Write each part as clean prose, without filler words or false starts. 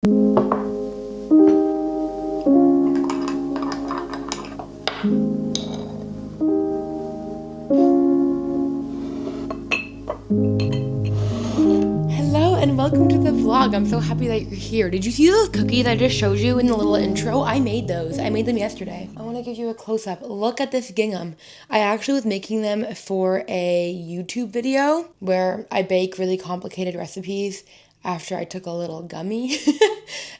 Hello and welcome to the vlog. I'm so happy that you're here. Did you see those cookies I just showed you in the little intro? I made those. I made them yesterday. I want to give you a close-up. Look at this gingham. I actually was making them for a YouTube video where I bake really complicated recipes after I took a little gummy.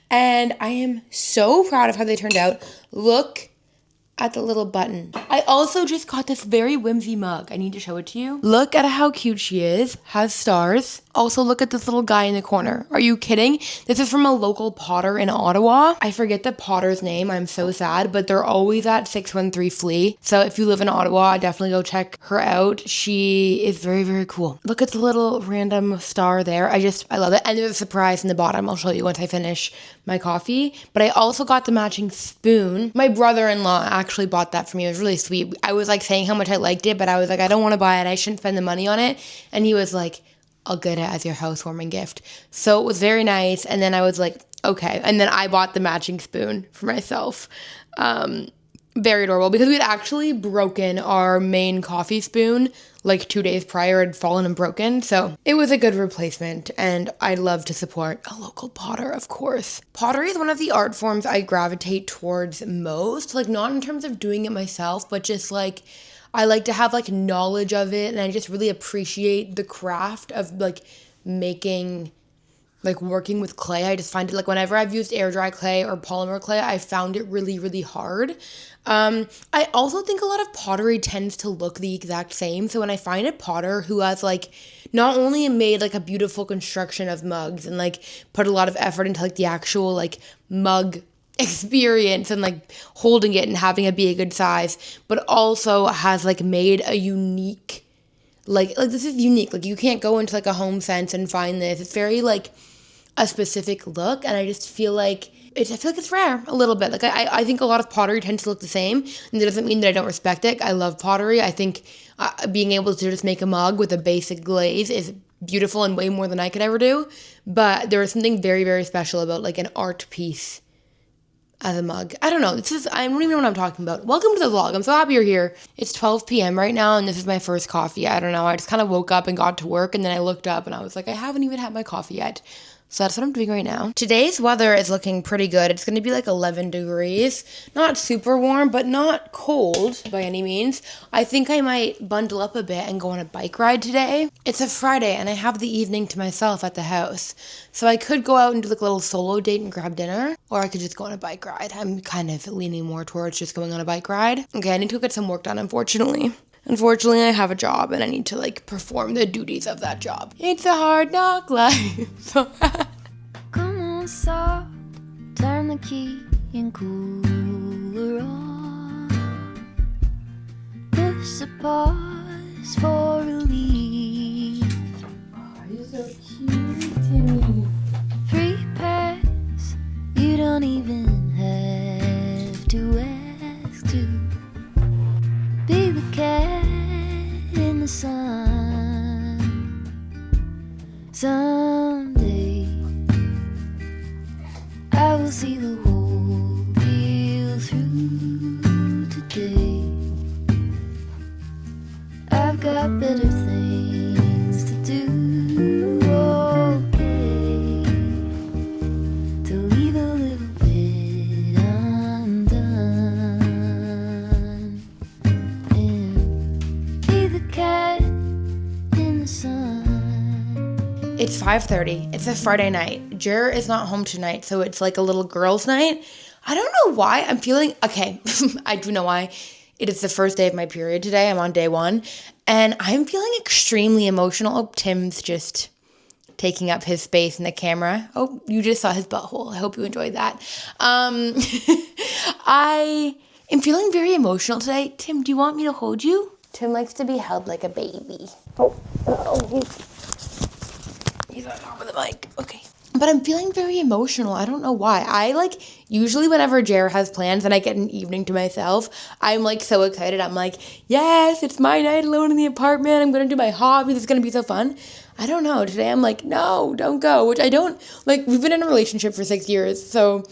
And I am so proud of how they turned out. Look at the little button. I also just got this very whimsy mug. I need to show it to you. Look at how cute she is. Has stars. Also, look at this little guy in the corner. Are you kidding? This is from a local potter in Ottawa. I forget the potter's name. I'm so sad, but they're always at 613 Flea. So if you live in Ottawa, definitely go check her out. She is very, very cool. Look at the little random star there. I love it. And there's a surprise in the bottom. I'll show you once I finish my coffee. But I also got the matching spoon. My brother-in-law actually bought that for me. It was really sweet. I was like saying how much I liked it, but I was like, I don't want to buy it. I shouldn't spend the money on it. And he was like, I'll get it as your housewarming gift. So it was very nice. And then I was like, okay. And then I bought the matching spoon for myself. Very adorable because we'd actually broken our main coffee spoon like 2 days prior. It had fallen and broken. So it was a good replacement. And I love to support a local potter, of course. Pottery is one of the art forms I gravitate towards most. Like not in terms of doing it myself, but just like I like to have like knowledge of it, and I just really appreciate the craft of like making, like working with clay. I just find it like whenever I've used air dry clay or polymer clay, I found it really, really hard. I also think a lot of pottery tends to look the exact same. So when I find a potter who has like not only made like a beautiful construction of mugs and like put a lot of effort into like the actual like mug experience and like holding it and having it be a good size, but also has like made a unique, like this is unique. Like you can't go into like a Home Sense and find this. It's very like a specific look, and I just feel like I feel like it's rare a little bit. Like I think a lot of pottery tends to look the same, and that doesn't mean that I don't respect it. I love pottery. I think being able to just make a mug with a basic glaze is beautiful and way more than I could ever do. But there is something very, very special about like an art piece as a mug. I don't know. I don't even know what I'm talking about. Welcome to the vlog. I'm so happy you're here. It's 12 p.m. right now, and this is my first coffee. I don't know. I just kind of woke up and got to work, and then I looked up, and I was like, I haven't even had my coffee yet. So that's what I'm doing right now. Today's weather is looking pretty good. It's going to be like 11 degrees. Not super warm, but not cold by any means. I think I might bundle up a bit and go on a bike ride today. It's a Friday, and I have the evening to myself at the house. So I could go out and do like a little solo date and grab dinner, or I could just go on a bike ride. I'm kind of leaning more towards just going on a bike ride. Okay, I need to get some work done, unfortunately. Unfortunately, I have a job and I need to like perform the duties of that job. It's a hard knock life. Come on, soft, turn the key and cool her off. Push the pause for relief. Oh, you're so cute, Timmy. Free pass, you don't even have to ask to be the cat in the sun. Someday I will see the whole deal through. Today I've got better things to do. Okay, to leave a little bit undone and be the cat in the sun. It's 5:30. It's a Friday night. Jer is not home tonight, so it's like a little girls' night. I don't know why. I'm feeling, okay, I do know why. It is the first day of my period today. I'm on day 1, and I'm feeling extremely emotional. Oh, Tim's just taking up his space in the camera. Oh, you just saw his butthole. I hope you enjoyed that. I am feeling very emotional today. Tim, do you want me to hold you? Tim likes to be held like a baby. Oh, he's on top of the mic. Okay. But I'm feeling very emotional. I don't know why. I like usually whenever Jer has plans and I get an evening to myself, I'm like so excited. I'm like, yes, it's my night alone in the apartment. I'm gonna do my hobbies. It's gonna be so fun. I don't know. Today I'm like, no, don't go. Which I don't like. We've been in a relationship for 6 years, so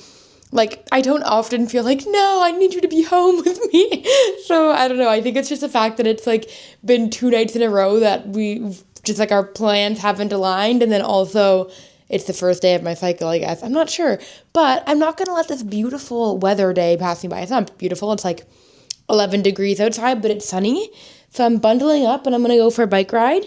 like I don't often feel like, no, I need you to be home with me. So I don't know. I think it's just the fact that it's like been 2 nights in a row that we just like our plans haven't aligned, and then also it's the first day of my cycle, I guess. I'm not sure. But I'm not going to let this beautiful weather day pass me by. It's not beautiful. It's like 11 degrees outside, but it's sunny. So I'm bundling up and I'm going to go for a bike ride.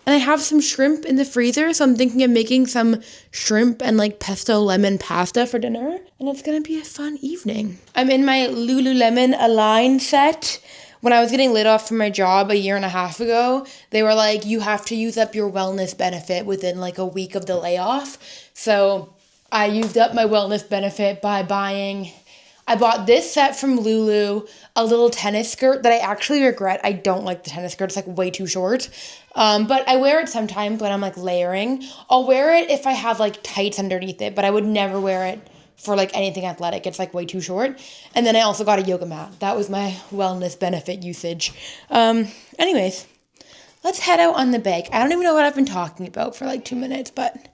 And I have some shrimp in the freezer, so I'm thinking of making some shrimp and like pesto lemon pasta for dinner. And it's going to be a fun evening. I'm in my Lululemon Align set. When I was getting laid off from my job 1.5 years ago, they were like, you have to use up your wellness benefit within like a week of the layoff. So I used up my wellness benefit by I bought this set from Lulu, a little tennis skirt that I actually regret. I don't like the tennis skirt. It's like way too short. But I wear it sometimes when I'm like layering. I'll wear it if I have like tights underneath it, but I would never wear it for like anything athletic. It's like way too short. And then I also got a yoga mat. That was my wellness benefit usage. Anyways, let's head out on the bike. I don't even know what I've been talking about for like 2 minutes, but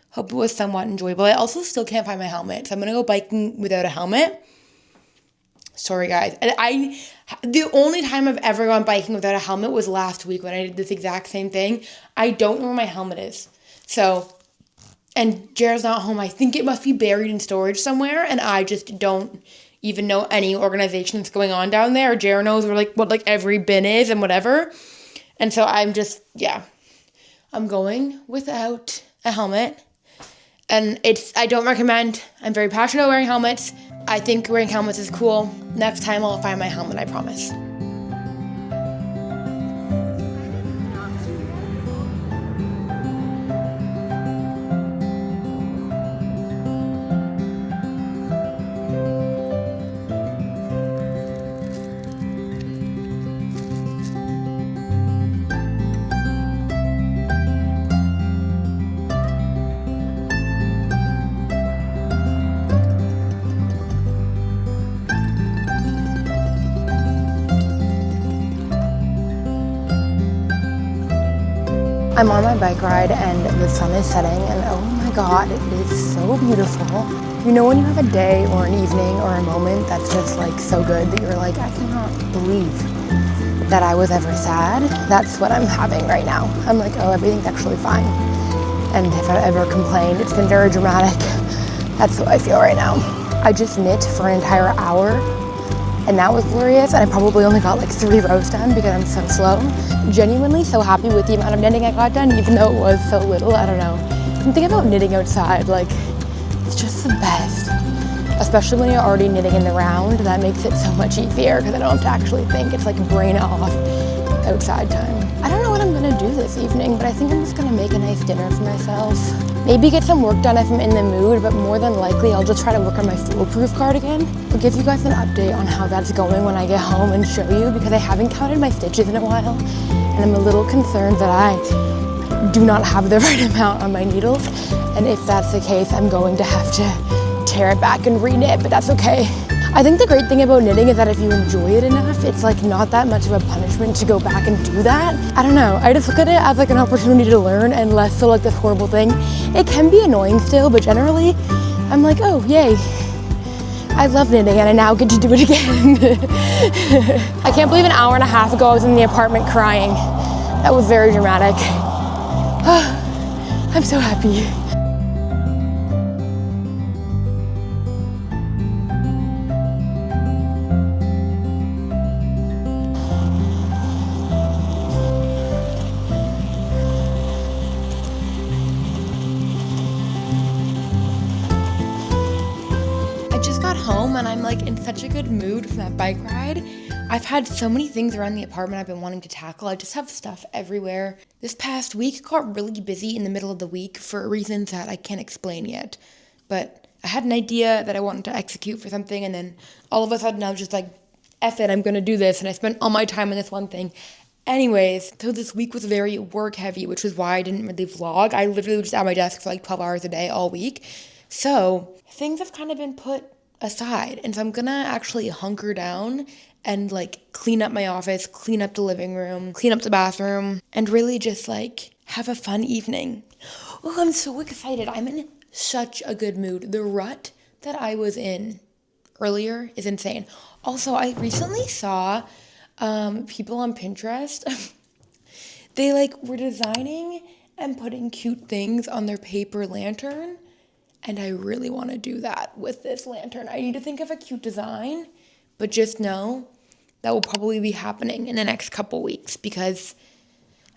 hope it was somewhat enjoyable. I also still can't find my helmet, so I'm gonna go biking without a helmet. Sorry guys. The only time I've ever gone biking without a helmet was last week when I did this exact same thing. I don't know where my helmet is. So, and Jared's not home. I think it must be buried in storage somewhere, and I just don't even know any organization that's going on down there. Jared knows where like what like every bin is and whatever. And so I'm just, yeah. I'm going without a helmet. And I don't recommend. I'm very passionate about wearing helmets. I think wearing helmets is cool. Next time I'll find my helmet, I promise. I'm on my bike ride and the sun is setting and oh my god, it is so beautiful. You know when you have a day or an evening or a moment that's just like so good that you're like, I cannot believe that I was ever sad? That's what I'm having right now. I'm like, oh, everything's actually fine. And if I've ever complained, it's been very dramatic. That's how I feel right now. I just knit for an entire hour and that was glorious, and I probably only got like 3 rows done because I'm so slow. Genuinely so happy with the amount of knitting I got done, even though it was so little. I don't know. Something about knitting outside, like, it's just the best. Especially when you're already knitting in the round, that makes it so much easier because I don't have to actually think. It's like brain off outside time. I don't know what I'm gonna do this evening, but I think I'm just gonna make a nice dinner for myself. Maybe get some work done if I'm in the mood, but more than likely I'll just try to work on my foolproof cardigan. I'll give you guys an update on how that's going when I get home and show you, because I haven't counted my stitches in a while and I'm a little concerned that I do not have the right amount on my needles, and if that's the case, I'm going to have to tear it back and re-knit, but that's okay. I think the great thing about knitting is that if you enjoy it enough, it's like not that much of a punishment to go back and do that. I don't know, I just look at it as like an opportunity to learn and less so like this horrible thing. It can be annoying still, but generally I'm like, oh yay, I love knitting and I now get to do it again. I can't believe an hour and a half ago I was in the apartment crying. That was very dramatic. I'm so happy. I just got home and I'm like in such a good mood from that bike ride. I've had so many things around the apartment I've been wanting to tackle. I just have stuff everywhere. This past week got really busy in the middle of the week for reasons that I can't explain yet. But I had an idea that I wanted to execute for something, and then all of a sudden I was just like, F it, I'm gonna do this. And I spent all my time on this one thing. Anyways, so this week was very work heavy, which was why I didn't really vlog. I literally was just at my desk for like 12 hours a day all week. So things have kind of been put aside. And so I'm gonna actually hunker down and like clean up my office, clean up the living room, clean up the bathroom, and really just like have a fun evening. Oh, I'm so excited. I'm in such a good mood. The rut that I was in earlier is insane. Also, I recently saw people on Pinterest. They like were designing and putting cute things on their paper lantern, and I really want to do that with this lantern. I need to think of a cute design, but just know that will probably be happening in the next couple weeks because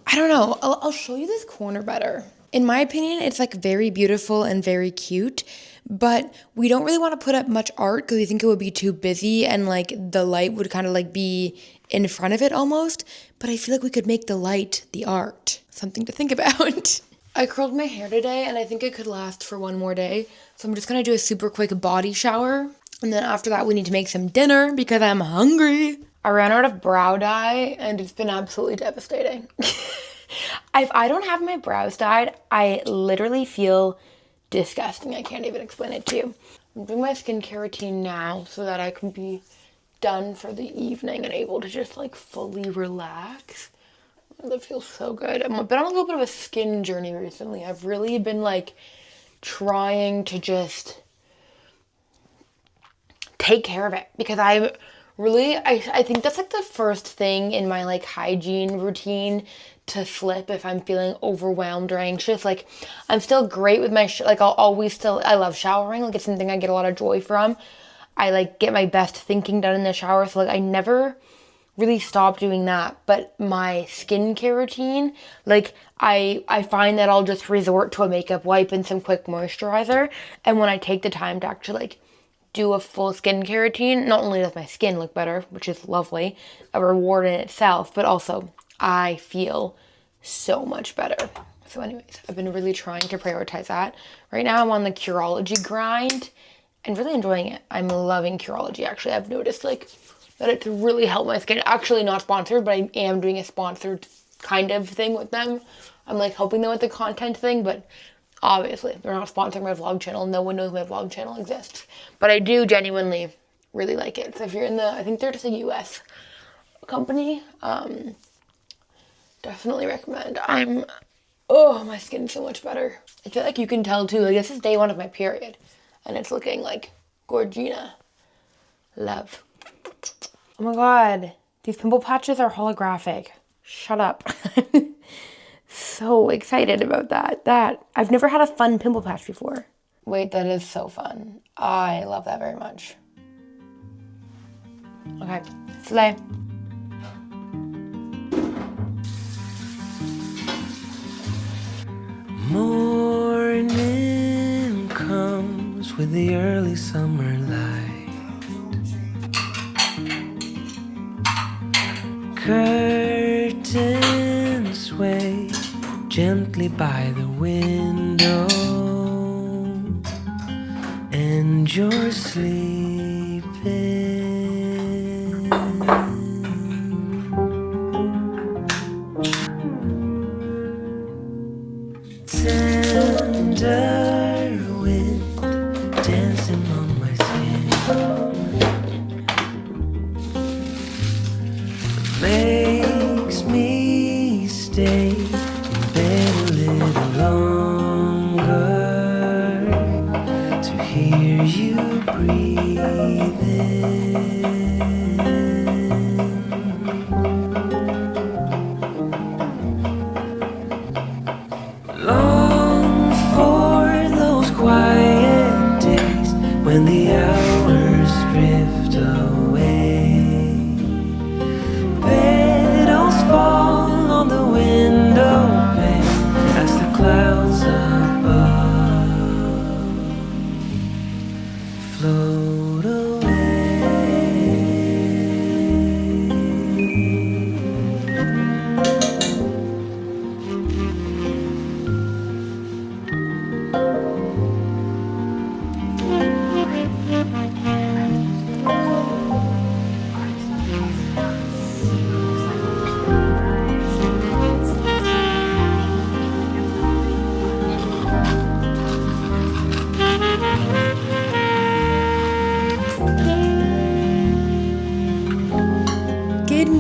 I don't know. I'll show you this corner better. In my opinion, it's like very beautiful and very cute, but we don't really want to put up much art because we think it would be too busy and like the light would kind of like be in front of it almost. But I feel like we could make the light the art. Something to think about. I curled my hair today and I think it could last for one more day. So I'm just going to do a super quick body shower. And then after that, we need to make some dinner because I'm hungry. I ran out of brow dye and it's been absolutely devastating. If I don't have my brows dyed, I literally feel disgusting. I can't even explain it to you. I'm doing my skincare routine now so that I can be done for the evening and able to just like fully relax. That feels so good. I've been on a little bit of a skin journey recently. I've really been like trying to just take care of it because I think that's like the first thing in my like hygiene routine to slip if I'm feeling overwhelmed or anxious. Like I'm still great with my I love showering. Like it's something I get a lot of joy from. I like get my best thinking done in the shower. So like I never really stop doing that. But my skincare routine, like I find that I'll just resort to a makeup wipe and some quick moisturizer. And when I take the time to actually like do a full skincare routine, not only does my skin look better, which is lovely, a reward in itself, but also I feel so much better. So anyways, I've been really trying to prioritize that. Right now I'm on the Curology grind and really enjoying it. I'm loving Curology actually. I've noticed like that it's really helped my skin. Actually not sponsored, but I am doing a sponsored kind of thing with them. I'm like helping them with the content thing, but obviously they're not sponsoring my vlog channel. No one knows my vlog channel exists. But I do genuinely really like it. So if you're I think they're just a US company, definitely recommend. My skin's so much better. I feel like you can tell too, like this is day one of my period and it's looking like Gorgina. Love. Oh my god, these pimple patches are holographic. Shut up. So excited about that. I've never had a fun pimple patch before. Wait, that is so fun. I love that very much. Okay, slay. Morning comes with the early summer light. Curtains sway gently by the window, and you're sleeping. Tender wind dancing on my skin makes me stay in bed a little longer to hear you breathing. Long for those quiet days when the hours drift away. Petals fall on the window pane as the clouds above float away.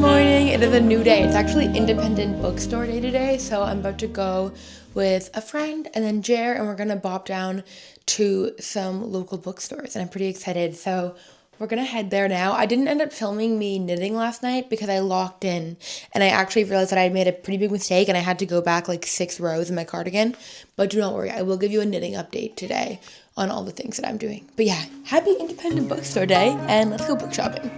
morning. It is a new day. It's actually independent bookstore day today, so I'm about to go with a friend and then Jer, and we're gonna bop down to some local bookstores, and I'm pretty excited. So we're gonna head there now. I didn't end up filming me knitting last night because I locked in, and I actually realized that I had made a pretty big mistake, and I had to go back like 6 rows in my cardigan. But do not worry, I will give you a knitting update today on all the things that I'm doing. But yeah, happy independent bookstore day, and let's go book shopping.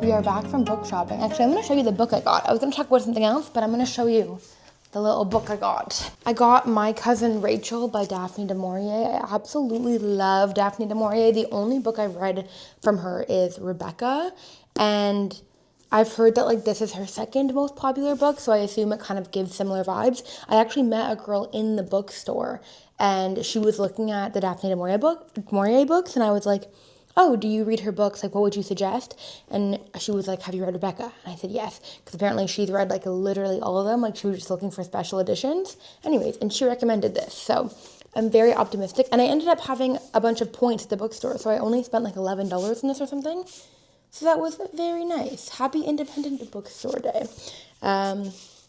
We are back from book shopping. Actually, I'm going to show you the book I got. I was going to talk about something else, but I'm going to show you the little book I got. I got My Cousin Rachel by Daphne du Maurier. I absolutely love Daphne du Maurier. The only book I've read from her is Rebecca, and I've heard that like this is her second most popular book, so I assume it kind of gives similar vibes. I actually met a girl in the bookstore, and she was looking at the Daphne du Maurier books, and I was like, oh, do you read her books? Like, what would you suggest? And she was like, have you read Rebecca? And I said, yes, because apparently she's read like literally all of them. Like, she was just looking for special editions. Anyways, and she recommended this. So I'm very optimistic. And I ended up having a bunch of points at the bookstore. So I only spent like $11 in this or something. So that was very nice. Happy Independent Bookstore Day.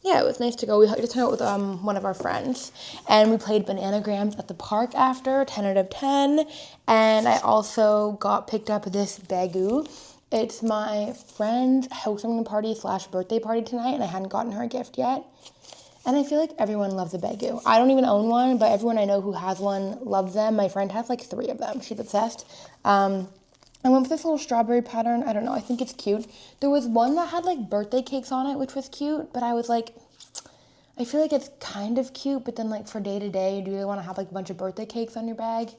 Yeah, it was nice to go. We just hung out with one of our friends, and we played Bananagrams at the park after, 10 out of 10, and I also got picked up this bagoo. It's my friend's housewarming party / birthday party tonight, and I hadn't gotten her a gift yet, and I feel like everyone loves a bagoo. I don't even own one, but everyone I know who has one loves them. My friend has like 3 of them. She's obsessed. I went with this little strawberry pattern. I don't know. I think it's cute. There was one that had like birthday cakes on it, which was cute. But I was like, I feel like it's kind of cute. But then like for day to day, do you really want to have like a bunch of birthday cakes on your bag?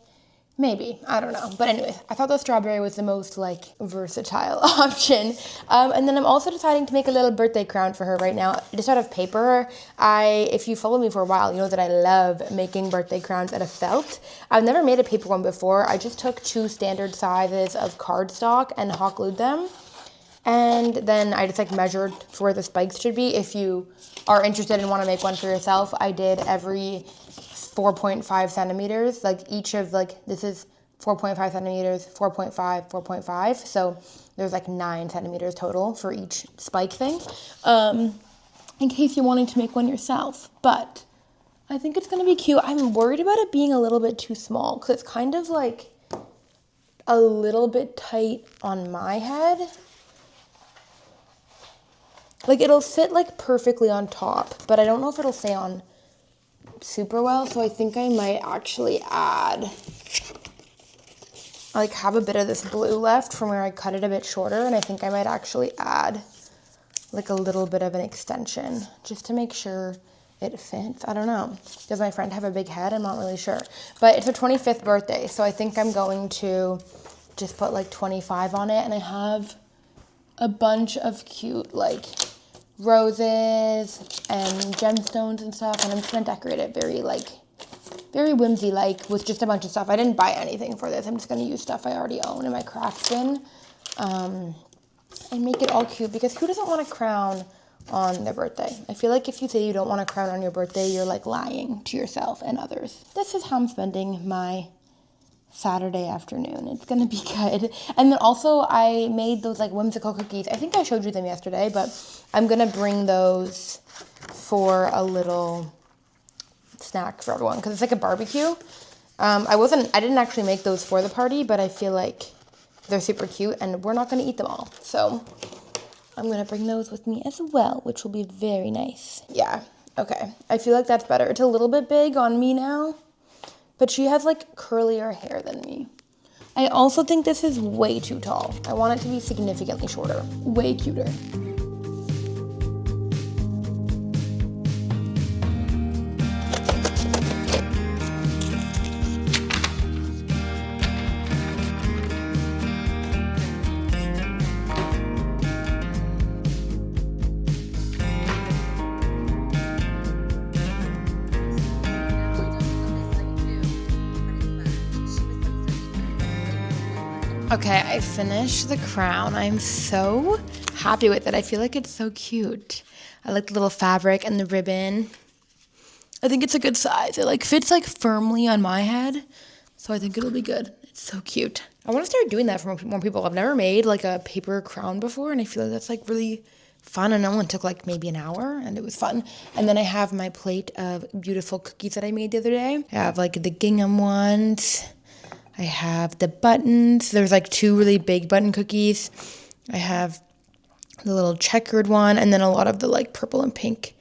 Maybe. I don't know. But anyways, I thought the strawberry was the most like versatile option. And then I'm also deciding to make a little birthday crown for her right now, just out of paper. If you follow me for a while, you know that I love making birthday crowns out of felt. I've never made a paper one before. I just took 2 standard sizes of cardstock and hot glued them. And then I just like measured for where the spikes should be. If you are interested and want to make one for yourself, I did every 4.5 centimeters, like each of like, this is 4.5 centimeters, 4.5, 4.5. So there's like 9 centimeters total for each spike thing, in case you're wanting to make one yourself. But I think it's going to be cute. I'm worried about it being a little bit too small because it's kind of like a little bit tight on my head. Like it'll sit like perfectly on top, but I don't know if it'll stay on super well, so I think I might actually add, I like have a bit of this blue left from where I cut it a bit shorter, and I think I might actually add like a little bit of an extension just to make sure it fits. I don't know. Does my friend have a big head? I'm not really sure. But it's her 25th birthday, so I think I'm going to just put like 25 on it, and I have a bunch of cute like roses and gemstones and stuff, and I'm just gonna decorate it very whimsy like with just a bunch of stuff. I didn't buy anything for this. I'm just gonna use stuff I already own in my craft bin, and make it all cute, because who doesn't want a crown on their birthday? I feel like if you say you don't want a crown on your birthday, you're like lying to yourself and others. This is how I'm spending my Saturday afternoon. It's gonna be good. And then also I made those like whimsical cookies. I think I showed you them yesterday, but I'm gonna bring those for a little snack for everyone because it's like a barbecue. I didn't actually make those for the party, but I feel like they're super cute and we're not gonna eat them all. So I'm gonna bring those with me as well, which will be very nice. Yeah, okay. I feel like that's better. It's a little bit big on me now, but she has like curlier hair than me. I also think this is way too tall. I want it to be significantly shorter. Way cuter. Okay, I finished the crown. I'm so happy with it. I feel like it's so cute. I like the little fabric and the ribbon. I think it's a good size. It like fits like firmly on my head, so I think it'll be good. It's so cute. I want to start doing that for more people. I've never made like a paper crown before, and I feel like that's like really fun. And it only took like maybe an hour, and it was fun. And then I have my plate of beautiful cookies that I made the other day. I have like the gingham ones. I have the buttons. There's like 2 really big button cookies. I have the little checkered one, and then a lot of the like purple and pink,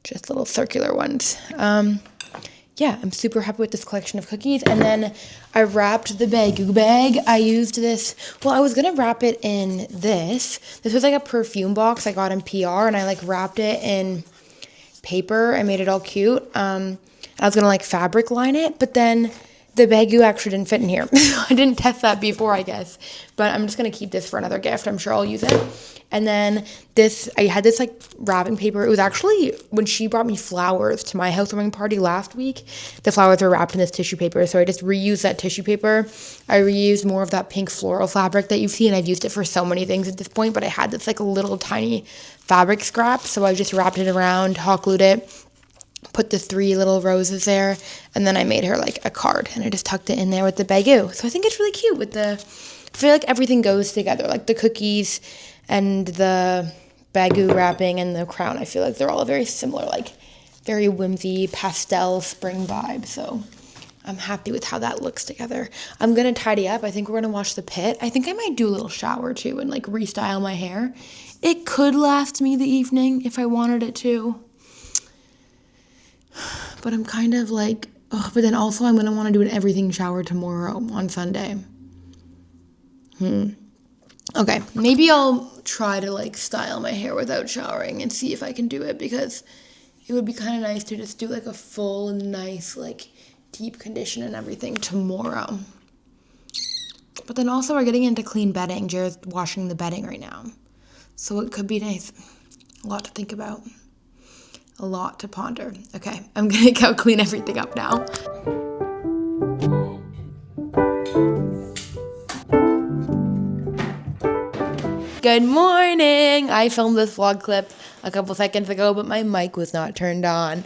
just little circular ones. Yeah, I'm super happy with this collection of cookies. And then I wrapped the bagoo bag. I used this, well, I was gonna wrap it in this. This was like a perfume box I got in PR, and I like wrapped it in paper. I made it all cute. I was gonna like fabric line it, but then the bagoo actually didn't fit in here. I didn't test that before, I guess. But I'm just gonna keep this for another gift. I'm sure I'll use it. And then this, I had this like wrapping paper. It was actually when she brought me flowers to my housewarming party last week. The flowers were wrapped in this tissue paper. So I just reused that tissue paper. I reused more of that pink floral fabric that you see. And I've used it for so many things at this point. But I had this like a little tiny fabric scrap. So I just wrapped it around, hot glued it, put the 3 little roses there, and then I made her like a card, and I just tucked it in there with the bagoo. So I think it's really cute with the, I feel like everything goes together, like the cookies and the bagoo wrapping and the crown. I feel like they're all very similar, like very whimsy pastel spring vibe. So I'm happy with how that looks together. I'm gonna tidy up. I think we're gonna wash the pit. I think I might do a little shower too and like restyle my hair. It could last me the evening if I wanted it to. But I'm kind of like, ugh, but then also I'm going to want to do an everything shower tomorrow on Sunday. Okay, maybe I'll try to like style my hair without showering and see if I can do it, because it would be kind of nice to just do like a full, nice, like deep condition and everything tomorrow. But then also we're getting into clean bedding. Jared's washing the bedding right now. So it could be nice. A lot to think about. A lot to ponder. Okay, I'm gonna go clean everything up now. Good morning! I filmed this vlog clip a couple seconds ago, but my mic was not turned on.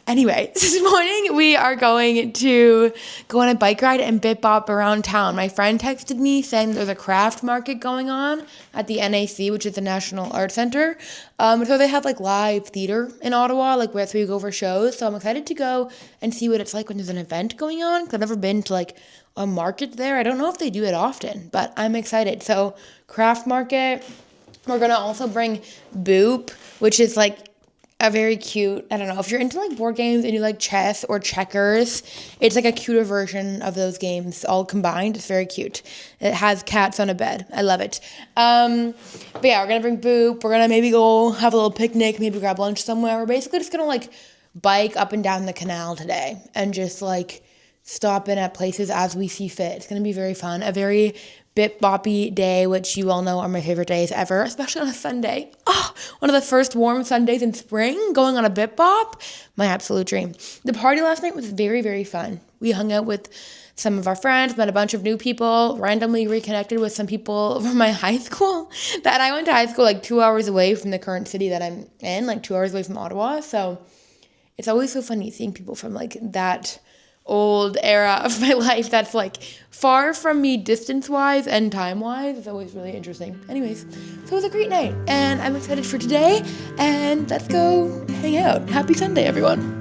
Anyway, this morning we are going to go on a bike ride and bip bop around town. My friend texted me saying there's a craft market going on at the NAC, which is the National Art Center. So they have like live theater in Ottawa, like where we go for shows. So I'm excited to go and see what it's like when there's an event going on, because I've never been to like a market there. I don't know if they do it often, but I'm excited. So craft market. We're gonna also bring Boop, which is like a very cute, I don't know, if you're into like board games and you like chess or checkers, it's like a cuter version of those games all combined. It's very cute. It has cats on a bed. I love it. But yeah, we're gonna bring Boop. We're gonna maybe go have a little picnic, maybe grab lunch somewhere. We're basically just gonna like bike up and down the canal today and just like stop in at places as we see fit. It's gonna be very fun. A very bip boppy day, which you all know are my favorite days ever, especially on a Sunday. Oh, one of the first warm Sundays in spring, going on a bip bop, my absolute dream. The party last night was very, very fun. We hung out with some of our friends, met a bunch of new people, randomly reconnected with some people from my high school. That I went to high school like 2 hours away from the current city that I'm in, like 2 hours away from Ottawa. So it's always so funny seeing people from like that old era of my life that's like far from me distance-wise and time-wise. It's always really interesting. Anyways, so it was a great night, and I'm excited for today, and let's go hang out. Happy Sunday, everyone.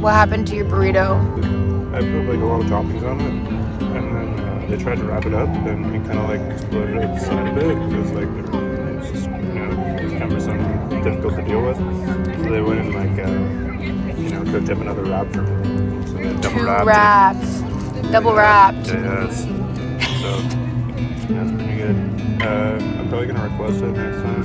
What happened to your burrito? I put like a lot of toppings on it, and then they tried to wrap it up, and it kind of like exploded out the side a bit because like it's just cumbersome and difficult to deal with. So they went and like cooked up another wrap for me. So they double 2 wrapped wraps. Double wrapped. Yeah, so that's pretty good. I'm probably gonna request it next time.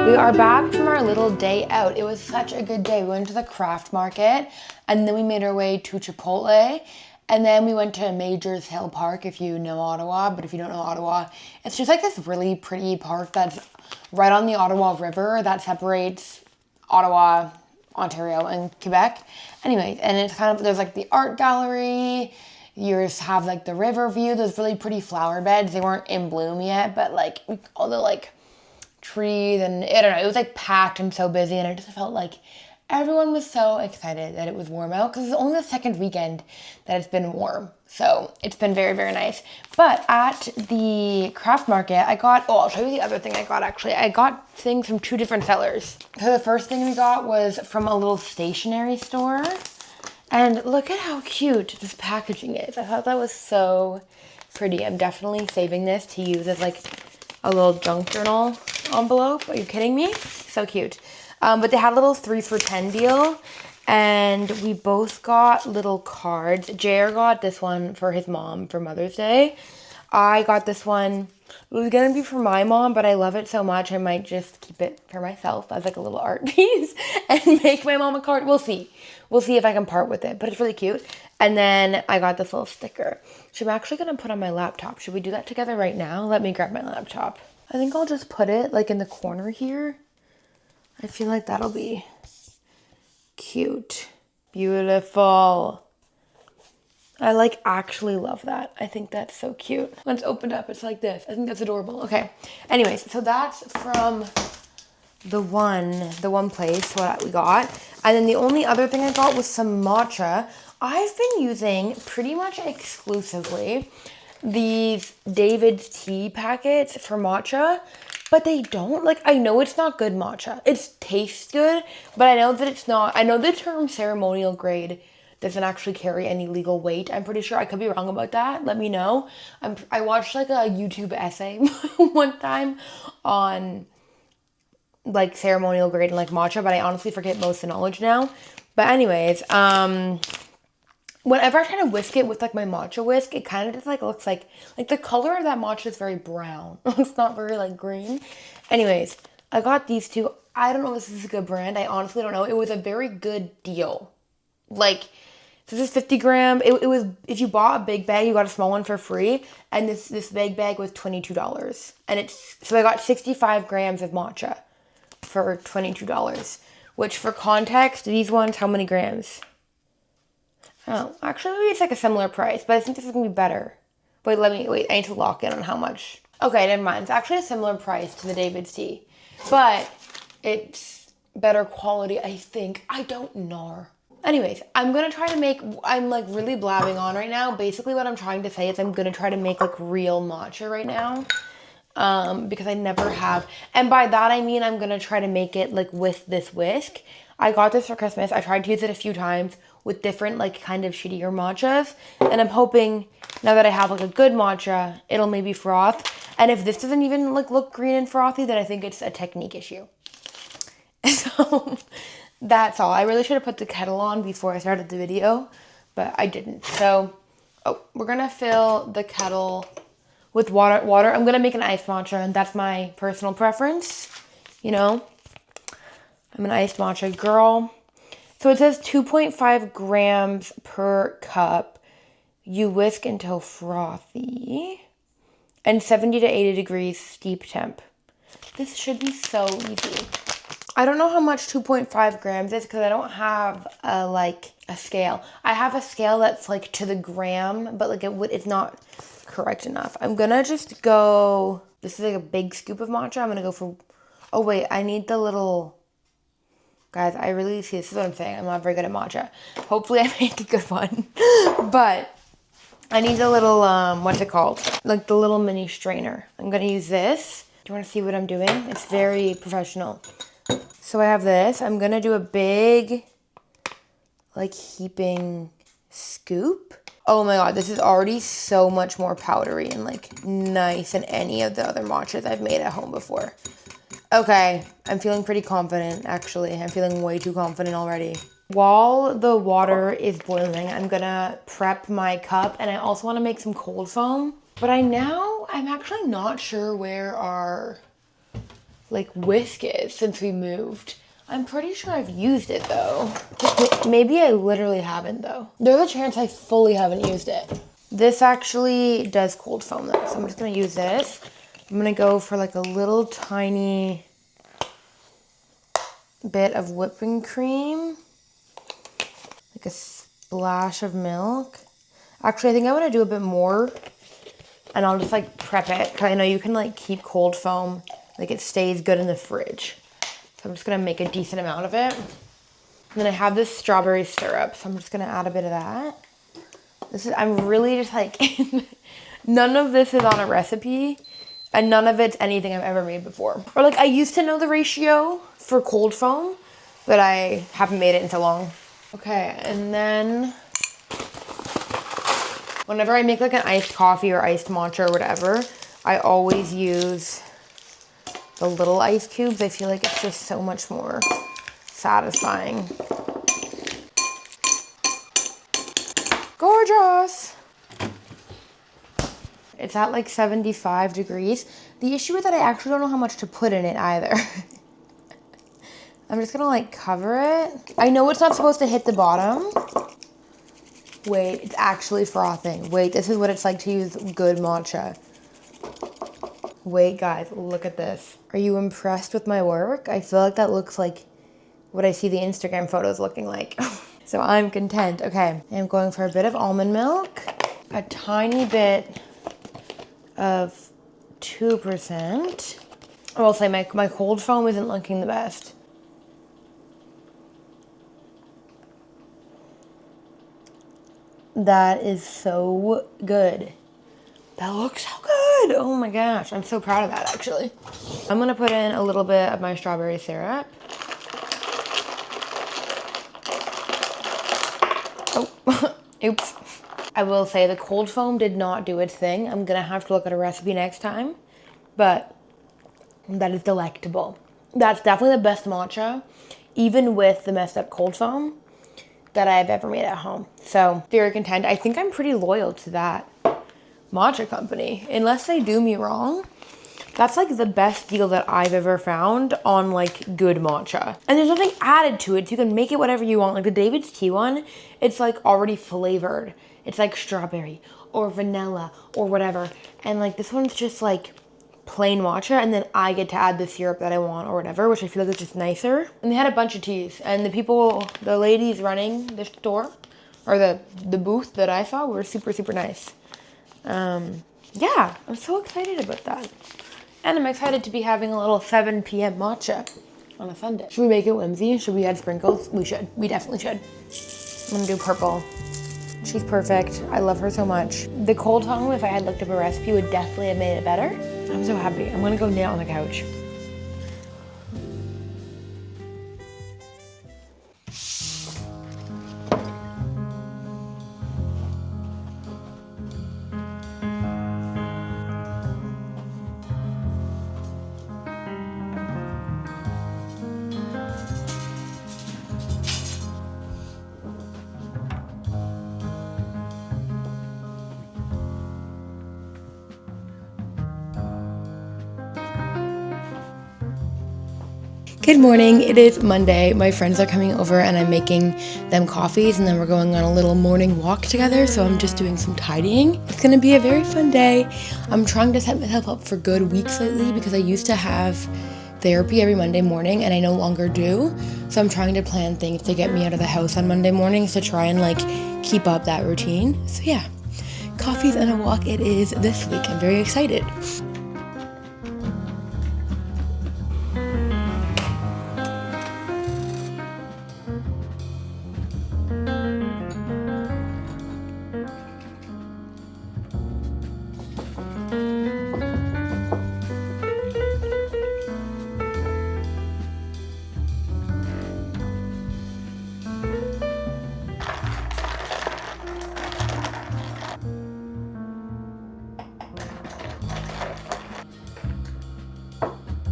We are back from our little day out. It was such a good day. We went to the craft market and then we made our way to Chipotle and then we went to Majors Hill Park if you know Ottawa, but if you don't know Ottawa, it's just like this really pretty park that's right on the Ottawa River that separates Ottawa, Ontario, and Quebec. Anyway, and it's kind of, there's like the art gallery, you just have like the river view, those really pretty flower beds. They weren't in bloom yet, but like all the like trees and I don't know, it was like packed and so busy and I just felt like everyone was so excited that it was warm out because it's only the second weekend that it's been warm. So it's been very, very nice. But at the craft market, I'll show you the other thing I got actually. I got things from 2 different sellers. So the first thing we got was from a little stationery store. And look at how cute this packaging is. I thought that was so pretty. I'm definitely saving this to use as like a little junk journal envelope. Are you kidding me? So cute. But they had a little 3 for $10 deal and we both got little cards. JR got this one for his mom for Mother's Day. I got this one. It was gonna be for my mom, but I love it so much I might just keep it for myself as like a little art piece and make my mom a card. We'll see. We'll see if I can part with it, but it's really cute. And then I got this little sticker, which I'm actually gonna put on my laptop. Should we do that together right now? Let me grab my laptop. I think I'll just put it like in the corner here. I feel like that'll be cute. Beautiful. I like actually love that. I think that's so cute. When it's opened up, it's like this. I think that's adorable. Okay. Anyways, so that's from the one place what we got. And then the only other thing I got was some matcha. I've been using pretty much exclusively these David's tea packets for matcha, but they don't, like, I know it's not good matcha. It tastes good, but I know that it's not. I know the term ceremonial grade doesn't actually carry any legal weight. I'm pretty sure. I could be wrong about that. Let me know. I watched like a YouTube essay one time on like ceremonial grade and like matcha, but I honestly forget most of the knowledge now. But anyways, whenever I try to whisk it with like my matcha whisk, it kind of just like looks like the color of that matcha is very brown. It's not very like green. Anyways, I got these 2. I don't know if this is a good brand. I honestly don't know. It was a very good deal. Like, this is 50 gram. It was, if you bought a big bag, you got a small one for free. And this big bag was $22. And so I got 65 grams of matcha for $22. Which for context, these ones, how many grams? Oh, actually maybe it's like a similar price, but I think this is gonna be better. Wait, I need to lock in on how much. Okay, never mind. It's actually a similar price to the David's tea, but it's better quality, I think. I don't know. Anyways, I'm like really blabbing on right now. Basically what I'm trying to say is I'm gonna try to make like real matcha right now. Because I never have. And by that I mean I'm gonna try to make it like with this whisk. I got this for Christmas. I tried to use it a few times with different like kind of shittier matchas. And I'm hoping now that I have like a good matcha, it'll maybe froth. And if this doesn't even like look green and frothy, then I think it's a technique issue. So that's all. I really should have put the kettle on before I started the video, but I didn't. So, we're gonna fill the kettle with water. I'm gonna make an iced matcha, and that's my personal preference. You know, I'm an iced matcha girl. So it says 2.5 grams per cup. You whisk until frothy. And 70 to 80 degrees steep temp. This should be so easy. I don't know how much 2.5 grams is because I don't have a scale. I have a scale that's like to the gram, but like it's not correct enough. I'm gonna just go, this is like a big scoop of matcha. I'm gonna go for, oh wait, I need the little, guys, I really see, this is what I'm saying. I'm not very good at matcha. Hopefully I make a good one. But I need the little, what's it called? Like the little mini strainer. I'm gonna use this. Do you wanna see what I'm doing? It's very professional. So I have this. I'm gonna do a big, like, heaping scoop. Oh my god, this is already so much more powdery and like nice than any of the other matchas I've made at home before. Okay, I'm feeling pretty confident, actually. I'm feeling way too confident already. While the water is boiling, I'm gonna prep my cup, and I also wanna make some cold foam. But I'm actually not sure where our like whisk is since we moved. I'm pretty sure I've used it though. Maybe I literally haven't though. There's a chance I fully haven't used it. This actually does cold foam though, so I'm just gonna use this. I'm gonna go for like a little tiny bit of whipping cream, like a splash of milk. Actually, I think I wanna do a bit more, and I'll just like prep it, because I know you can like keep cold foam, like it stays good in the fridge. So I'm just gonna make a decent amount of it. And then I have this strawberry syrup, so I'm just gonna add a bit of that. I'm really just like, none of this is on a recipe, and none of it's anything I've ever made before. Or like, I used to know the ratio for cold foam, but I haven't made it in so long. Okay, and then whenever I make like an iced coffee or iced matcha or whatever, I always use the little ice cubes. I feel like it's just so much more satisfying. Gorgeous! It's at like 75 degrees. The issue is that I actually don't know how much to put in it either. I'm just gonna like cover it. I know it's not supposed to hit the bottom. Wait, it's actually frothing. Wait, this is what it's like to use good matcha. Wait, guys, look at this. Are you impressed with my work? I feel like that looks like what I see the Instagram photos looking like. So I'm content. Okay, I'm going for a bit of almond milk, a tiny bit of 2%. I will say my cold foam isn't looking the best. That is so good. That looks so good. Oh my gosh, I'm so proud of that actually. I'm gonna put in a little bit of my strawberry syrup. Oh, oops. I will say the cold foam did not do its thing. I'm gonna have to look at a recipe next time, but that is delectable. That's definitely the best matcha, even with the messed up cold foam, that I've ever made at home. So very content. I think I'm pretty loyal to that matcha company, unless they do me wrong. That's like the best deal that I've ever found on like good matcha. And there's nothing added to it, so you can make it whatever you want. Like the David's Tea one, it's like already flavored. It's like strawberry or vanilla or whatever. And like this one's just like plain matcha, and then I get to add the syrup that I want or whatever, which I feel like is just nicer. And they had a bunch of teas, and the ladies running the store, or the booth that I saw, were super, super nice. Yeah, I'm so excited about that. And I'm excited to be having a little 7 p.m. matcha on a Sunday. Should we make it whimsy? Should we add sprinkles? We should. We definitely should. I'm gonna do purple. She's perfect. I love her so much. The cold foam, if I had looked up a recipe, would definitely have made it better. I'm so happy. I'm gonna go knit on the couch. Good morning, it is Monday. My friends are coming over and I'm making them coffees, and then we're going on a little morning walk together, so I'm just doing some tidying. It's gonna be a very fun day. I'm trying to set myself up for good weeks lately because I used to have therapy every Monday morning and I no longer do. So I'm trying to plan things to get me out of the house on Monday mornings to try and like keep up that routine. So yeah, coffees and a walk it is this week. I'm very excited.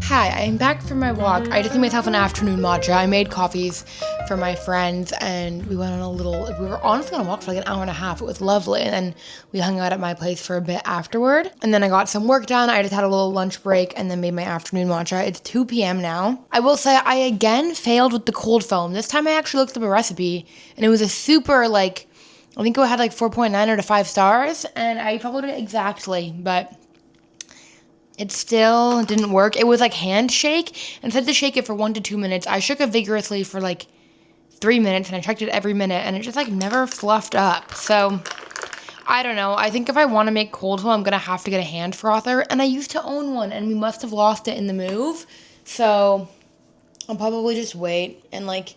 Hi, I'm back from my walk. I just made myself an afternoon matcha. I made coffees for my friends and we went on we were honestly on a walk for like an hour and a half. It was lovely. And then we hung out at my place for a bit afterward. And then I got some work done. I just had a little lunch break and then made my afternoon matcha. It's 2 p.m. now. I will say I again failed with the cold foam. This time I actually looked up a recipe and it was a super like, I think it had like 4.9 out of 5 stars. And I followed it exactly, but it still didn't work. It was like handshake. And said to shake it for 1 to 2 minutes. I shook it vigorously for like 3 minutes and I checked it every minute and it just like never fluffed up. So I don't know. I think if I want to make cold foam, I'm going to have to get a hand frother. And I used to own one and we must have lost it in the move. So I'll probably just wait and like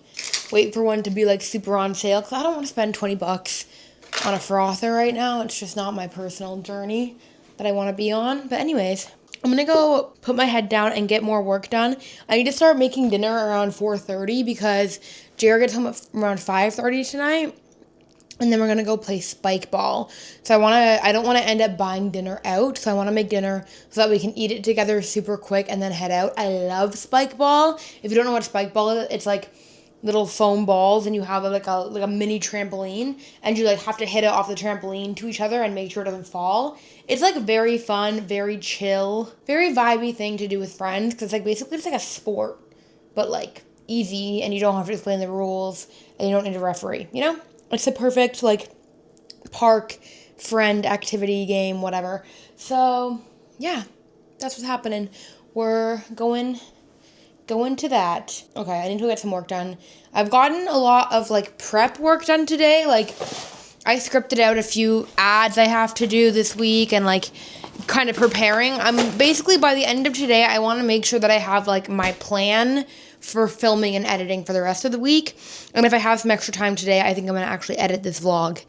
wait for one to be like super on sale because I don't want to spend $20 on a frother right now. It's just not my personal journey that I want to be on. But anyways, I'm going to go put my head down and get more work done. I need to start making dinner around 4:30 because Jared gets home at around 5:30 tonight. And then we're going to go play spike ball. So I don't want to end up buying dinner out. So I want to make dinner so that we can eat it together super quick and then head out. I love spike ball. If you don't know what spike ball is, it's like little foam balls and you have like a mini trampoline and you like have to hit it off the trampoline to each other and make sure it doesn't fall. It's like very fun, very chill, very vibey thing to do with friends because like basically it's like a sport, but like easy and you don't have to explain the rules and you don't need a referee, you know? It's the perfect like park friend activity game, whatever. So yeah, that's what's happening. We're going to that. Okay, I need to get some work done. I've gotten a lot of like prep work done today. Like I scripted out a few ads I have to do this week and like kind of preparing. I'm basically by the end of today, I want to make sure that I have like my plan for filming and editing for the rest of the week. And if I have some extra time today, I think I'm going to actually edit this vlog.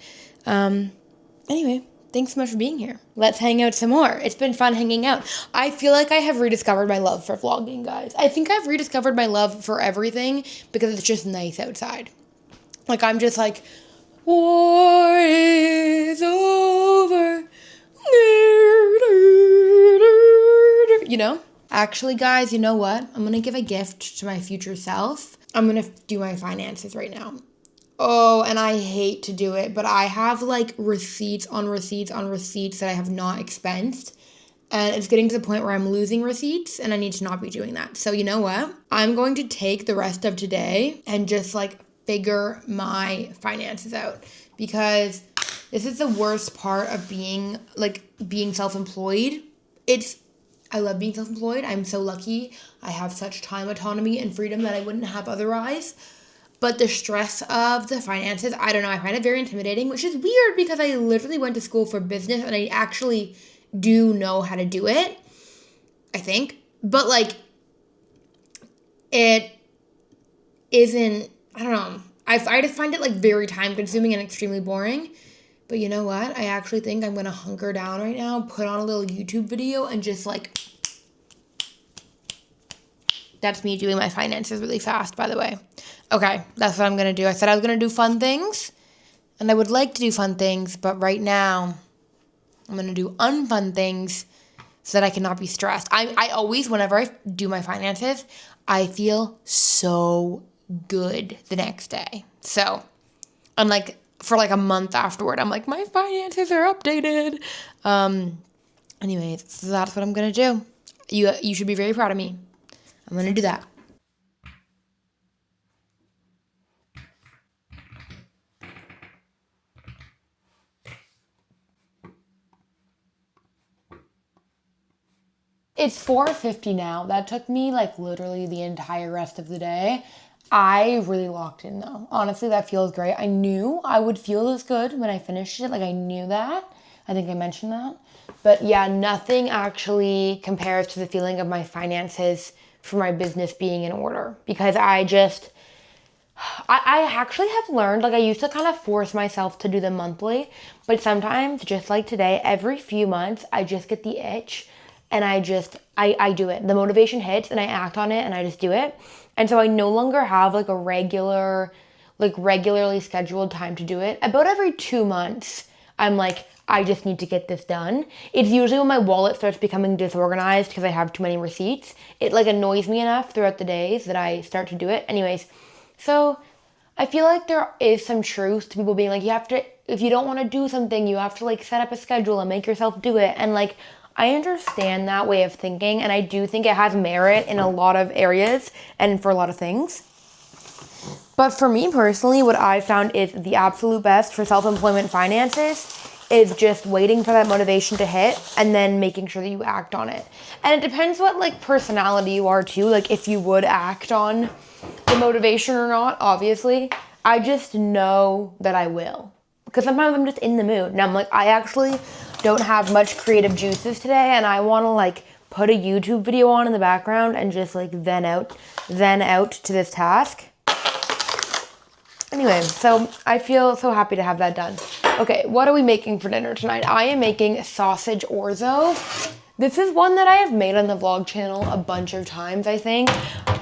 Anyway, thanks so much for being here. Let's hang out some more. It's been fun hanging out. I feel like I have rediscovered my love for vlogging, guys. I think I've rediscovered my love for everything because it's just nice outside. Like, I'm just like, war is over. You know? Actually, guys, you know what? I'm going to give a gift to my future self. I'm going to do my finances right now. Oh, and I hate to do it, but I have like receipts on receipts on receipts that I have not expensed. And it's getting to the point where I'm losing receipts and I need to not be doing that. So you know what? I'm going to take the rest of today and just like figure my finances out because this is the worst part of being self-employed. I love being self-employed. I'm so lucky. I have such time autonomy and freedom that I wouldn't have otherwise. But the stress of the finances, I don't know, I find it very intimidating, which is weird because I literally went to school for business and I actually do know how to do it, I think. But like, it isn't, I don't know. I just find it like very time consuming and extremely boring. But you know what? I actually think I'm going to hunker down right now, put on a little YouTube video and just like, that's me doing my finances really fast, by the way. Okay, that's what I'm going to do. I said I was going to do fun things, and I would like to do fun things, but right now, I'm going to do unfun things so that I cannot be stressed. I always, whenever I do my finances, I feel so good the next day. So, I'm like, for like a month afterward, I'm like, my finances are updated. Anyways, so that's what I'm going to do. You should be very proud of me. I'm going to do that. It's 4:50 now. That took me like literally the entire rest of the day. I really locked in though. Honestly, that feels great. I knew I would feel this good when I finished it. Like I knew that. I think I mentioned that. But yeah, nothing actually compares to the feeling of my finances for my business being in order. Because I actually have learned, like I used to kind of force myself to do them monthly, but sometimes, just like today, every few months, I just get the itch and I do it. The motivation hits and I act on it and I just do it. And so I no longer have like a regularly scheduled time to do it. About every 2 months, I'm like, I just need to get this done. It's usually when my wallet starts becoming disorganized because I have too many receipts. It like annoys me enough throughout the days that I start to do it. Anyways, so I feel like there is some truth to people being like, if you don't want to do something, you have to like set up a schedule and make yourself do it. And like, I understand that way of thinking. And I do think it has merit in a lot of areas and for a lot of things. But for me personally, what I found is the absolute best for self-employment finances is just waiting for that motivation to hit and then making sure that you act on it. And it depends what like personality you are too. Like if you would act on the motivation or not, obviously. I just know that I will. Because sometimes I'm just in the mood and I'm like, I actually don't have much creative juices today and I want to like put a YouTube video on in the background and just like zen out to this task. Anyway, so I feel so happy to have that done. Okay, what are we making for dinner tonight? I am making sausage orzo. This is one that I have made on the vlog channel a bunch of times, I think.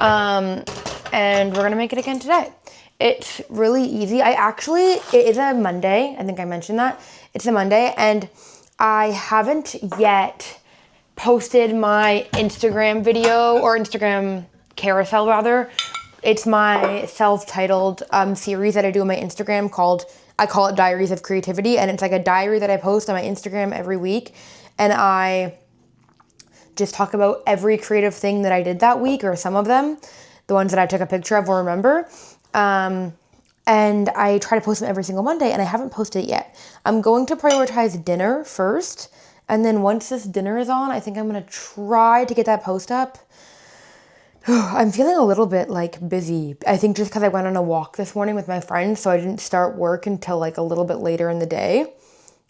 And we're gonna make it again today. It's really easy. It is a Monday. I think I mentioned that. It's a Monday and I haven't yet posted my Instagram video or Instagram carousel rather. It's my self-titled series that I do on my Instagram I call it Diaries of Creativity. And it's like a diary that I post on my Instagram every week. And I just talk about every creative thing that I did that week or some of them. The ones that I took a picture of or remember. And I try to post them every single Monday and I haven't posted it yet. I'm going to prioritize dinner first. And then once this dinner is on, I think I'm going to try to get that post up. I'm feeling a little bit like busy. I think just because I went on a walk this morning with my friends, so I didn't start work until like a little bit later in the day.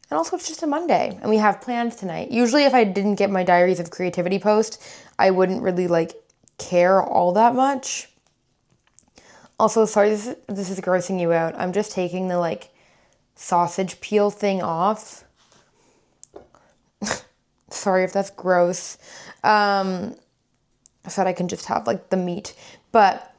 And also it's just a Monday and we have plans tonight. Usually if I didn't get my Diaries of Creativity post, I wouldn't really like care all that much. Also, sorry, this is grossing you out. I'm just taking the like sausage peel thing off. Sorry if that's gross. So that I can just have like the meat. But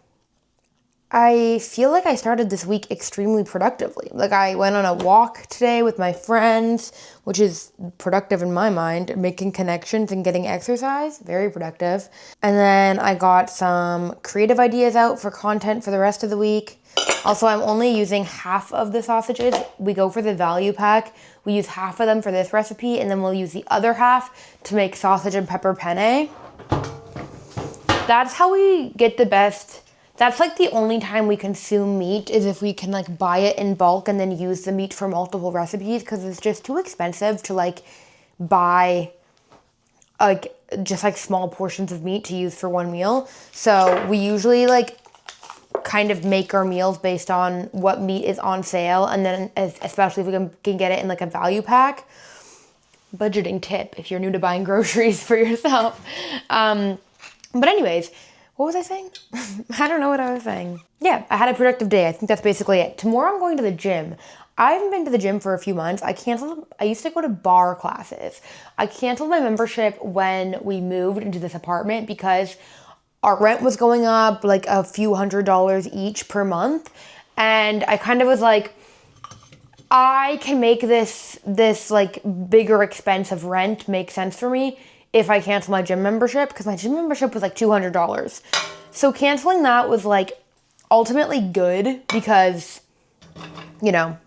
I feel like I started this week extremely productively. Like I went on a walk today with my friends, which is productive in my mind, making connections and getting exercise, very productive. And then I got some creative ideas out for content for the rest of the week. Also, I'm only using half of the sausages. We go for the value pack. We use half of them for this recipe and then we'll use the other half to make sausage and pepper penne. That's how we get the best. That's like the only time we consume meat is if we can like buy it in bulk and then use the meat for multiple recipes because it's just too expensive to like buy like just like small portions of meat to use for one meal. So we usually like kind of make our meals based on what meat is on sale and then especially if we can get it in like a value pack. Budgeting tip if you're new to buying groceries for yourself. But anyways, what was I saying? I don't know what I was saying. Yeah, I had a productive day. I think that's basically it. Tomorrow I'm going to the gym. I haven't been to the gym for a few months. I used to go to bar classes. I canceled my membership when we moved into this apartment because our rent was going up like a few $100s each per month. And I kind of was like, I can make this like bigger expense of rent make sense for me if I cancel my gym membership, because my gym membership was like $200. So canceling that was like ultimately good because, you know,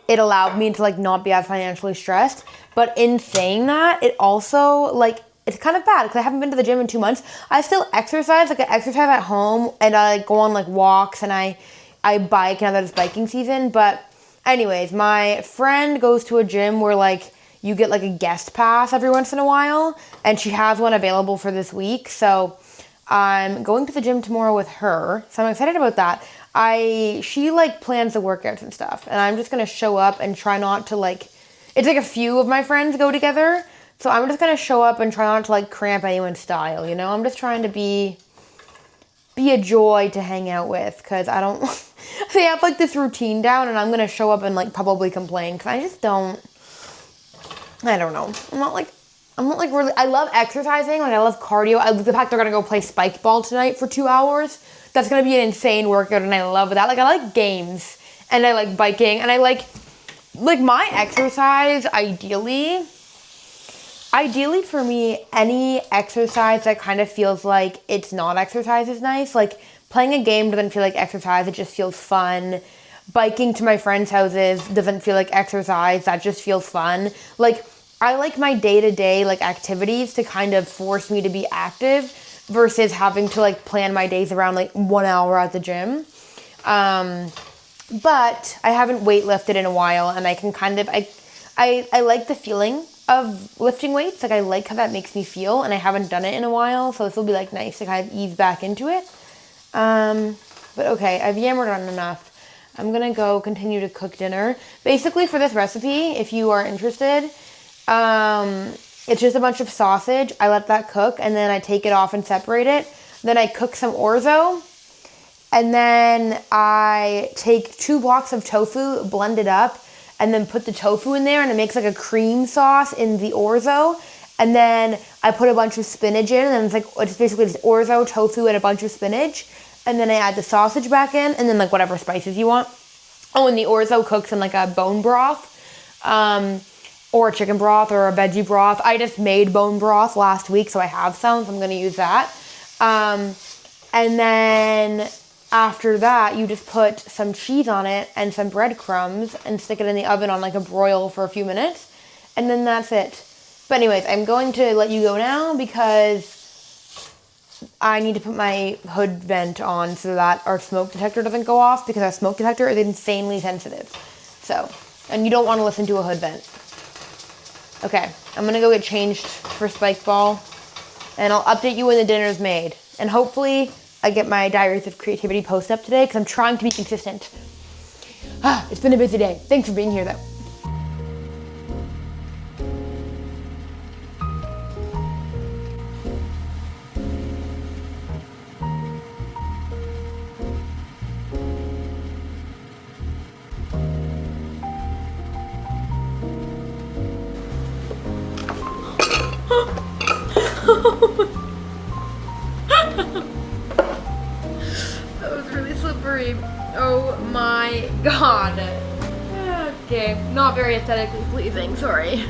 it allowed me to like not be as financially stressed. But in saying that, it also like, it's kind of bad because I haven't been to the gym in 2 months. I still exercise, like I exercise at home and I go on like walks and I bike now that it's biking season. But anyways, my friend goes to a gym where like you get like a guest pass every once in a while, and she has one available for this week. So I'm going to the gym tomorrow with her, so I'm excited about that. She like plans the workouts and stuff, and I'm just gonna show up and try not to like, it's like a few of my friends go together, so I'm just gonna show up and try not to like cramp anyone's style, you know? I'm just trying to be a joy to hang out with, because I don't, they have like this routine down, and I'm gonna show up and like probably complain, because I just don't, I don't know. I'm not like really, I love exercising, like I love cardio. I love the fact they're gonna go play spike ball tonight for 2 hours. That's gonna be an insane workout, and I love that. Like I like games, and I like biking, and I like my exercise ideally for me, any exercise that kind of feels like it's not exercise is nice. Like playing a game doesn't feel like exercise, it just feels fun. Biking to my friends' houses doesn't feel like exercise, that just feels fun. Like I like my day-to-day like activities to kind of force me to be active versus having to like plan my days around like 1 hour at the gym. But I haven't weightlifted in a while, and I can kind of, I like the feeling of lifting weights. Like I like how that makes me feel, and I haven't done it in a while, so this will be like nice to kind of ease back into it. But okay, I've yammered on enough. I'm gonna go continue to cook dinner. Basically for this recipe, if you are interested, it's just a bunch of sausage. I let that cook, and then I take it off and separate it. Then I cook some orzo, and then I take 2 blocks of tofu, blend it up, and then put the tofu in there, and it makes like a cream sauce in the orzo. And then I put a bunch of spinach in, and it's basically just orzo, tofu, and a bunch of spinach. And then I add the sausage back in, and then like whatever spices you want. Oh, and the orzo cooks in like a bone broth, or a chicken broth, or a veggie broth. I just made bone broth last week, so I have some, so I'm gonna use that. And then after that, you just put some cheese on it and some breadcrumbs and stick it in the oven on like a broil for a few minutes. And then that's it. But anyways, I'm going to let you go now because I need to put my hood vent on so that our smoke detector doesn't go off, because our smoke detector is insanely sensitive. So, and you don't want to listen to a hood vent. Okay, I'm going to go get changed for spike ball, and I'll update you when the dinner's made. And hopefully I get my Diaries of Creativity post up today, because I'm trying to be consistent. It's been a busy day. Thanks for being here, though. That was really slippery. Oh my god. Okay, not very aesthetically pleasing, sorry.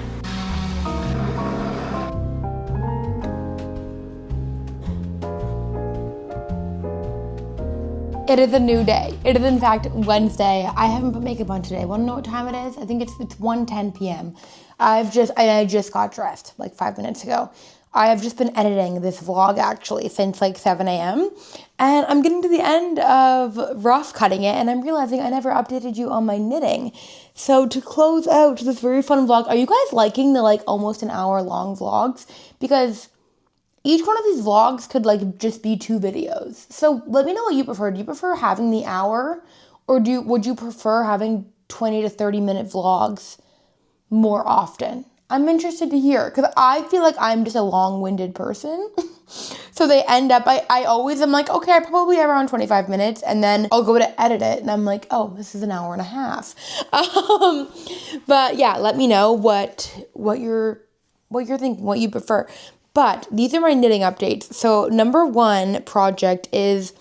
It is a new day. It is in fact Wednesday. I haven't put makeup on today. Wanna know what time it is? I think it's 1:10 p.m. I just got dressed like 5 minutes ago. I have just been editing this vlog actually since like 7 a.m. And I'm getting to the end of rough cutting it, and I'm realizing I never updated you on my knitting. So to close out this very fun vlog, are you guys liking the like almost an hour long vlogs? Because each one of these vlogs could like just be 2 videos. So let me know what you prefer. Do you prefer having the hour, or would you prefer having 20 to 30 minute vlogs more often? I'm interested to hear, because I feel like I'm just a long-winded person. So they end up, I always am like, okay, I probably have around 25 minutes, and then I'll go to edit it, and I'm like, oh, this is an hour and a half. But yeah, let me know what you're thinking, what you prefer. But these are my knitting updates. So number 1 project is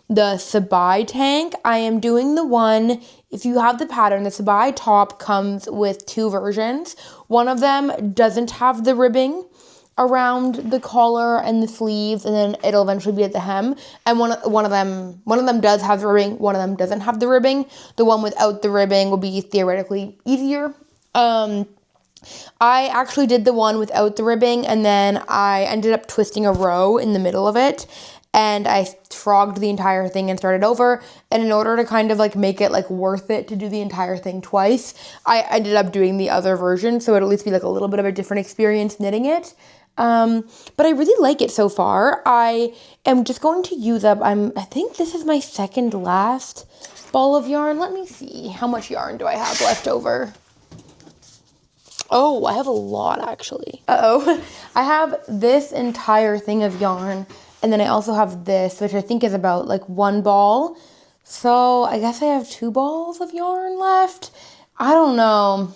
the Sabai tank. I am doing the one, if you have the pattern, the Sabai top comes with 2 versions. One of them doesn't have the ribbing around the collar and the sleeves, and then it'll eventually be at the hem. And one of them does have the ribbing, one of them doesn't have the ribbing. The one without the ribbing will be theoretically easier. I actually did the one without the ribbing, and then I ended up twisting a row in the middle of it. and I frogged the entire thing and started over. And in order to kind of like make it like worth it to do the entire thing twice, I ended up doing the other version, so it'd at least be like a little bit of a different experience knitting it. But I really like it so far. I am just going to use up, I think this is my second last ball of yarn. Let me see, how much yarn do I have left over? Oh, I have a lot actually. I have this entire thing of yarn, and then I also have this, which I think is about like 1 ball. So I guess I have 2 balls of yarn left. I don't know.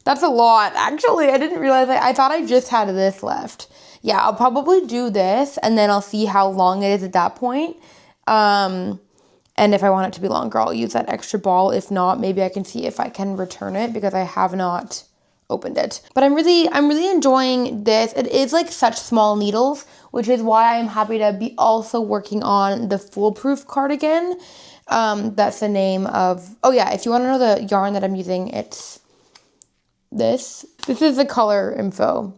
That's a lot. Actually, I didn't realize I thought I just had this left. Yeah, I'll probably do this, and then I'll see how long it is at that point. And if I want it to be longer, I'll use that extra ball. If not, maybe I can see if I can return it, because I have not opened it. But I'm really enjoying this. It is like such small needles, which is why I'm happy to be also working on the foolproof cardigan. That's the name of, oh yeah, if you want to know the yarn that I'm using, it's this. This is the color info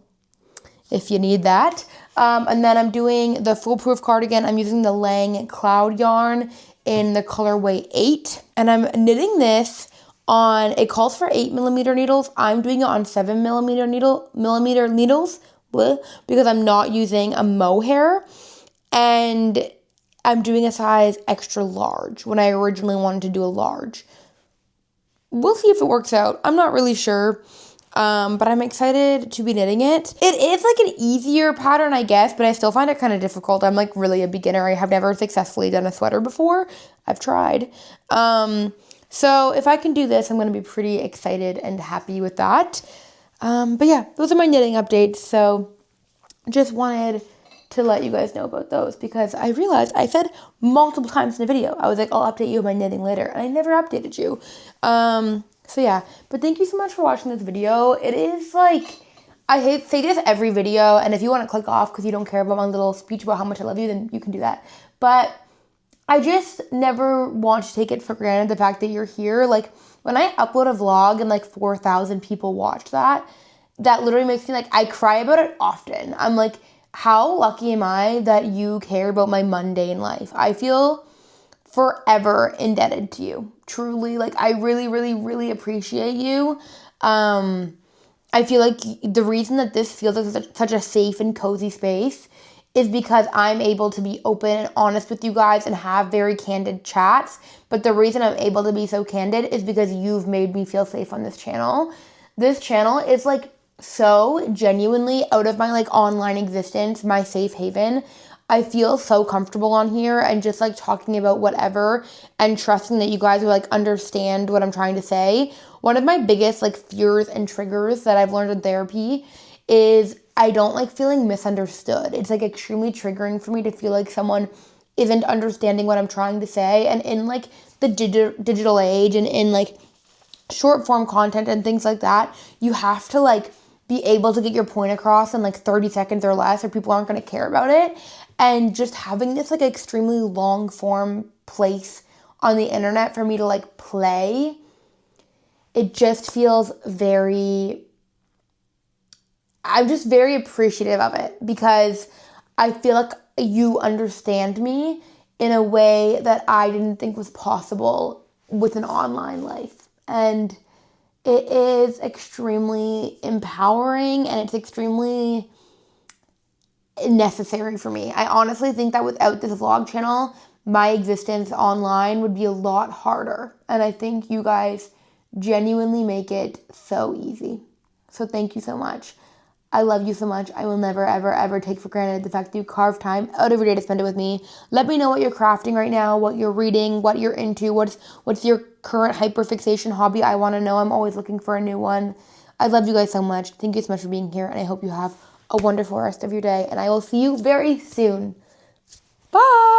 if you need that. And then I'm doing the foolproof cardigan. I'm using the Lang Cloud yarn in the colorway 8, and I'm knitting this on, it calls for 8mm needles. I'm doing it on 7mm needles, because I'm not using a mohair, and I'm doing a size extra large when I originally wanted to do a large. We'll see if it works out. I'm not really sure. But I'm excited to be knitting it. It is like an easier pattern, I guess, but I still find it kind of difficult. I'm like really a beginner. I have never successfully done a sweater before. I've tried. So if I can do this, I'm going to be pretty excited and happy with that. But yeah, those are my knitting updates. So just wanted to let you guys know about those, because I realized I said multiple times in the video, I was like, I'll update you on my knitting later, and I never updated you. So yeah, but thank you so much for watching this video. It is like, I hate say this every video, and if you want to click off because you don't care about my little speech about how much I love you, then you can do that. But I just never want to take it for granted, the fact that you're here. Like, when I upload a vlog and like 4,000 people watch that literally makes me like, I cry about it often. I'm like, how lucky am I that you care about my mundane life? I feel forever indebted to you. Truly, like, I really, really, really appreciate you. I feel like the reason that this feels like such a safe and cozy space is because I'm able to be open and honest with you guys and have very candid chats. But the reason I'm able to be so candid is because you've made me feel safe on this channel. This channel is like so genuinely out of my like online existence, my safe haven. I feel so comfortable on here and just like talking about whatever and trusting that you guys will like understand what I'm trying to say. One of my biggest like fears and triggers that I've learned in therapy is I don't like feeling misunderstood. It's like extremely triggering for me to feel like someone isn't understanding what I'm trying to say. And in like the digital age and in like short form content and things like that, you have to like be able to get your point across in like 30 seconds or less, or people aren't going to care about it. And just having this like extremely long form place on the internet for me to like play, it just feels I'm just very appreciative of it, because I feel like you understand me in a way that I didn't think was possible with an online life. And it is extremely empowering, and it's extremely necessary for me. I honestly think that without this vlog channel, my existence online would be a lot harder. And I think you guys genuinely make it so easy. So thank you so much. I love you so much. I will never, ever, ever take for granted the fact that you carve time out of your day to spend it with me. Let me know what you're crafting right now, what you're reading, what you're into, what's your current hyperfixation hobby. I want to know. I'm always looking for a new one. I love you guys so much. Thank you so much for being here, and I hope you have a wonderful rest of your day, and I will see you very soon. Bye!